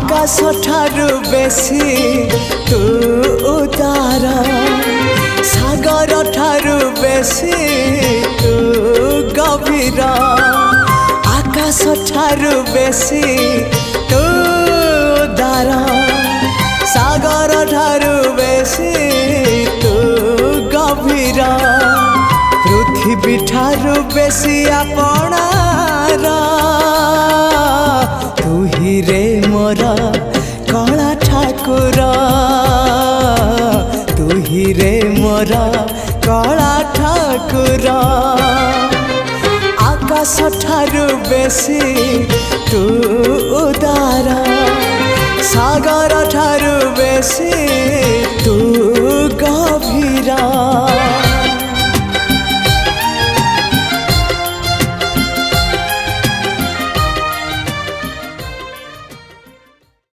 आकाश ठारू बेसी तू उदार सागर ठारू बेसी तू गभीर आकाश ठारू बेसी तू उदार सागर ठारू बेसी तू गभीर पृथ्वी ठारू बेसी आपणार तू ही रे मोर कला ठाकुर तू ही रे मोर कला ठाकुर आकाश ठारू बेसी तू उदार सागर ठारू बेसी तू गभीर।